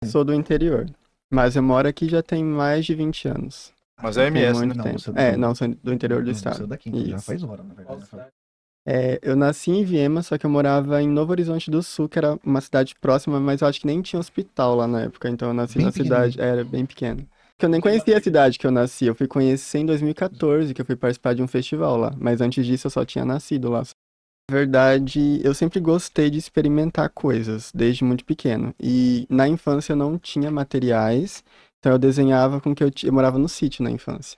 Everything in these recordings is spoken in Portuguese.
Sou do interior, mas eu moro aqui já tem mais de 20 anos. Mas Já é tem MS, muito né? Não, tempo. você é Não, sou do interior do você é estado. daqui, então já Isso. faz hora, na verdade. Eu nasci em Viema, só que eu morava em Novo Horizonte do Sul, que era uma cidade próxima, mas eu acho que nem tinha hospital lá na época, então eu nasci Bem na cidade, pequenininho. era bem pequena. Que eu nem conhecia a cidade que eu nasci, eu fui conhecer em 2014, que eu fui participar de um festival lá, mas antes disso eu só tinha nascido lá. Na verdade, eu sempre gostei de experimentar coisas, desde muito pequeno. E na infância eu não tinha materiais, então eu desenhava com o que eu morava no sítio na infância.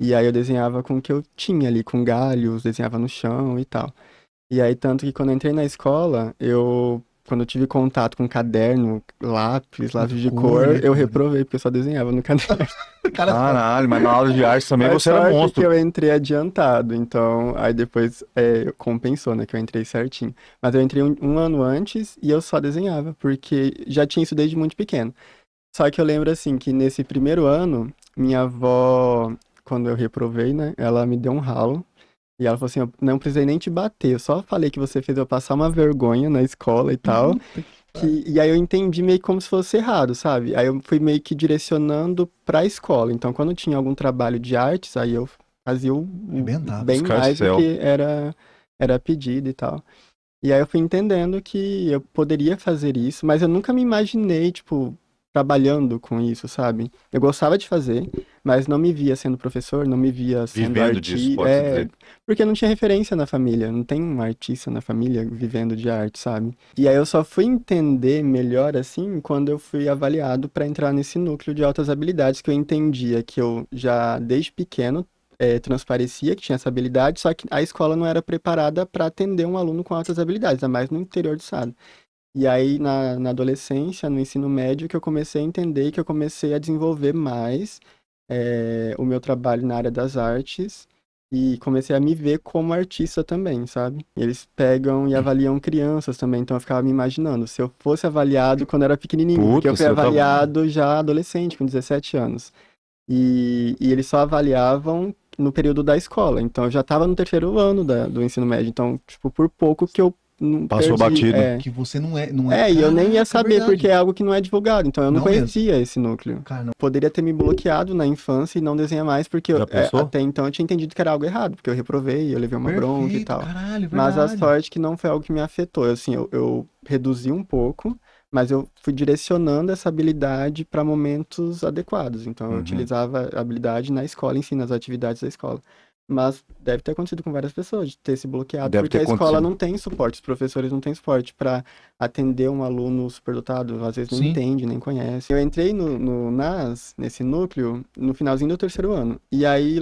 E aí eu desenhava com o que eu tinha ali, com galhos, desenhava no chão e tal. E aí, tanto que quando eu entrei na escola, quando eu tive contato com caderno, lápis de Cor, cor, né? eu Cor. reprovei, porque eu só desenhava no caderno. Cara, Caralho, mas na aula de arte também Mas você era sorte que monstro. eu entrei adiantado, então aí depois compensou, né, que eu entrei certinho. Mas eu entrei um ano antes e eu só desenhava, porque já tinha isso desde muito pequeno. Só que eu lembro, assim, que nesse primeiro ano, minha avó, quando eu reprovei, né, ela me deu um ralo. E ela falou assim, eu não precisei nem te bater, eu só falei que você fez eu passar uma vergonha na escola e tal. puta que pariu. E aí eu entendi meio que como se fosse errado, sabe? Aí eu fui meio que direcionando pra escola. Então, quando tinha algum trabalho de artes, aí eu fazia Arrebentava. bem mais do Escarcel. que era pedido e tal. E aí eu fui entendendo que eu poderia fazer isso, mas eu nunca me imaginei, tipo, trabalhando com isso, sabe? Eu gostava de fazer, mas não me via sendo professor, não me via sendo Vivendo disso, artista. pode-se dizer. Porque não tinha referência na família, não tem um artista na família vivendo de arte, sabe? E aí eu só fui entender melhor, assim, quando eu fui avaliado para entrar nesse núcleo de altas habilidades, que eu entendia que eu já, desde pequeno, transparecia que tinha essa habilidade, só que a escola não era preparada para atender um aluno com altas habilidades, ainda mais no interior do estado. E aí, na adolescência, no ensino médio, que eu comecei a entender, que eu comecei a desenvolver mais o meu trabalho na área das artes e comecei a me ver como artista também, sabe? Eles pegam e avaliam crianças também, então eu ficava me imaginando, se eu fosse avaliado quando eu era pequenininho, porque eu Puta, fui você tava. avaliado já adolescente, com 17 anos. E eles só avaliavam no período da escola. Então eu já estava no terceiro ano do ensino médio. Então, tipo, por pouco que eu não Passou perdi. batido. Que você não é. E eu nem ia Caraca, é saber, porque verdade. é algo que não é divulgado. Então eu não Não mesmo. conhecia esse núcleo. Cara, não. Poderia ter me bloqueado na infância e não desenhar mais, porque Já pensou? até então eu tinha entendido que era algo errado, porque eu reprovei, eu levei uma bronca e Perfeito, tal. caralho, Mas a verdade. sorte que não foi algo que me afetou. Assim, eu reduzi um pouco, mas eu fui direcionando essa habilidade para momentos adequados. Então eu Uhum. utilizava a habilidade na escola, em si, nas atividades da escola. Mas deve ter acontecido com várias pessoas, de ter se bloqueado, Deve porque ter a escola acontecido. não tem suporte, os professores não têm suporte para atender um aluno superdotado, às vezes nem Sim. entende, nem conhece. Eu entrei nesse núcleo, no finalzinho do terceiro ano. E aí,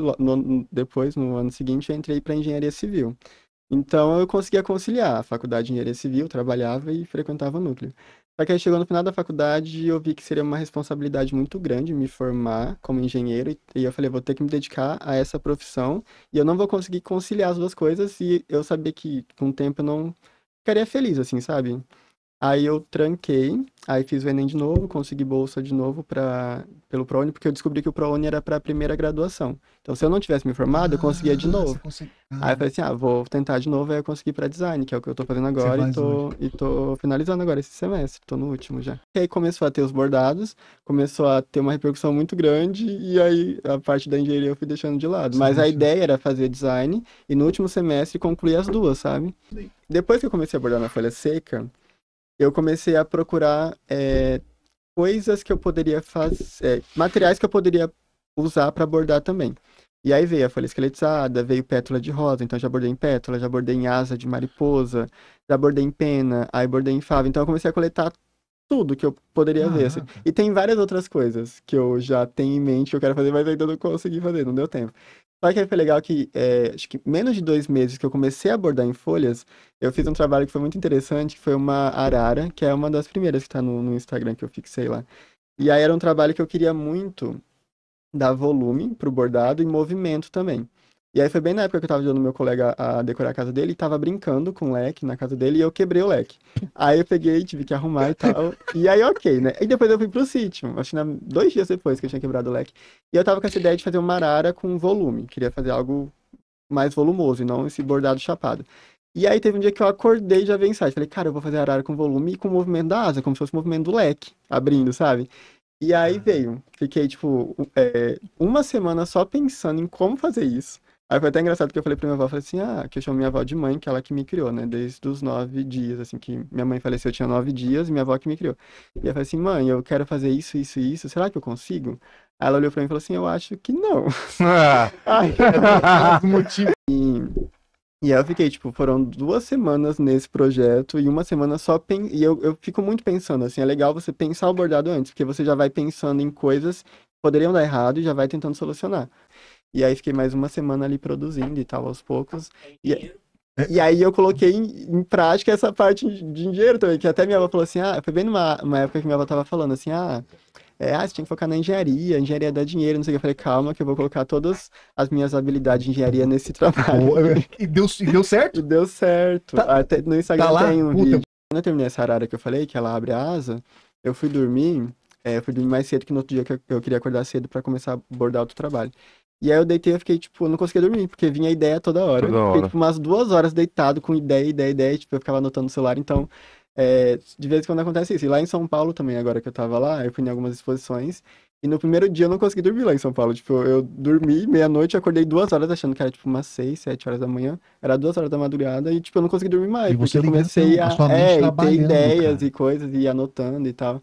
depois, no ano seguinte, eu entrei para engenharia civil. Então, eu conseguia conciliar a faculdade de engenharia civil, trabalhava e frequentava o núcleo. Só que aí chegou no final da faculdade e eu vi que seria uma responsabilidade muito grande me formar como engenheiro. E eu falei, vou ter que me dedicar a essa profissão e eu não vou conseguir conciliar as duas coisas. E eu sabia que com o tempo eu não ficaria feliz, assim, sabe? Aí eu tranquei, aí fiz o Enem de novo, consegui bolsa de novo pelo ProUni, porque eu descobri que o ProUni era para a primeira graduação. Então, se eu não tivesse me formado, eu conseguia de Ah, você novo. consegue. Aí eu Cara, falei assim, vou tentar de novo, aí eu consegui para design, que é o que eu tô fazendo você agora faz hoje. e tô finalizando agora esse semestre, tô no último já. E aí começou a ter os bordados, começou a ter uma repercussão muito grande, e aí a parte da engenharia eu fui deixando de lado. Você Mas a deixa. ideia era fazer design, e no último semestre concluir as duas, sabe? Depois que eu comecei a bordar na folha seca, eu comecei a procurar coisas que eu poderia fazer, materiais que eu poderia usar para bordar também. E aí veio a folha esqueletizada, veio pétala de rosa, então já bordei em pétala, já bordei em asa de mariposa, já bordei em pena, aí bordei em fava. Então eu comecei a coletar tudo que eu poderia ver, assim. Caraca. E tem várias outras coisas que eu já tenho em mente que eu quero fazer, mas ainda não consegui fazer, não deu tempo. Só que aí foi legal que, acho que menos de 2 meses que eu comecei a bordar em folhas, eu fiz um trabalho que foi muito interessante, que foi uma arara, que é uma das primeiras que tá no Instagram que eu fixei lá. E aí era um trabalho que eu queria muito dar volume pro bordado e movimento também. E aí foi bem na época que eu tava ajudando meu colega a decorar a casa dele e tava brincando com o leque na casa dele e eu quebrei o leque. Aí eu peguei, tive que arrumar e tal. E aí, ok, né? E depois eu fui pro sítio, acho que 2 dias depois que eu tinha quebrado o leque. E eu tava com essa ideia de fazer uma arara com volume. Queria fazer algo mais volumoso e não esse bordado chapado. E aí teve um dia que eu acordei e já veio insight. Falei, cara, eu vou fazer arara com volume e com o movimento da asa, como se fosse o movimento do leque, abrindo, sabe? E aí veio. Fiquei, tipo, uma semana só pensando em como fazer isso. Aí foi até engraçado que eu falei pra minha avó, falei assim, que eu chamo minha avó de mãe, que ela que me criou, né? Desde os 9 dias, assim, que minha mãe faleceu, eu tinha 9 dias, e minha avó que me criou. E eu falei assim, mãe, eu quero fazer isso, isso e isso, será que eu consigo? Aí ela olhou pra mim e falou assim, eu acho que não. Ah. Aí, É do motivo. e aí eu fiquei, tipo, foram 2 semanas nesse projeto e uma semana só e eu fico muito pensando, assim, é legal você pensar o bordado antes, porque você já vai pensando em coisas que poderiam dar errado e já vai tentando solucionar. E aí fiquei mais uma semana ali produzindo e tal, aos poucos. E, e aí eu coloquei em prática essa parte de engenheiro também, que até minha avó falou assim, foi bem numa época que minha avó tava falando assim, você tinha que focar na engenharia, engenharia dá dinheiro, não sei o que. Eu falei, calma, que eu vou colocar todas as minhas habilidades de engenharia nesse trabalho. E deu E certo? deu certo. Tá, Até no tá Instagram lá? tem um Puta, vídeo. Quando eu terminei essa arara que eu falei, que ela abre a asa, eu fui dormir. Eu fui dormir mais cedo que no outro dia que eu queria acordar cedo pra começar a bordar outro trabalho. E aí eu deitei, eu fiquei, tipo, eu não conseguia dormir, porque vinha ideia toda hora. Toda Fiquei, hora. tipo, umas 2 horas deitado com ideia, ideia, ideia, tipo, eu ficava anotando no celular. Então, de vez em quando acontece isso. E lá em São Paulo também, agora que eu tava lá, eu fui em algumas exposições. E no primeiro dia eu não consegui dormir lá em São Paulo. Tipo, eu dormi meia-noite, acordei 2 horas, achando que era tipo umas 6, 7 horas da manhã. Era 2 horas da madrugada e, tipo, eu não consegui dormir e mais, porque você eu ligando, comecei a sua mente e ter trabalhando, ideias cara. e coisas, e anotando e tal.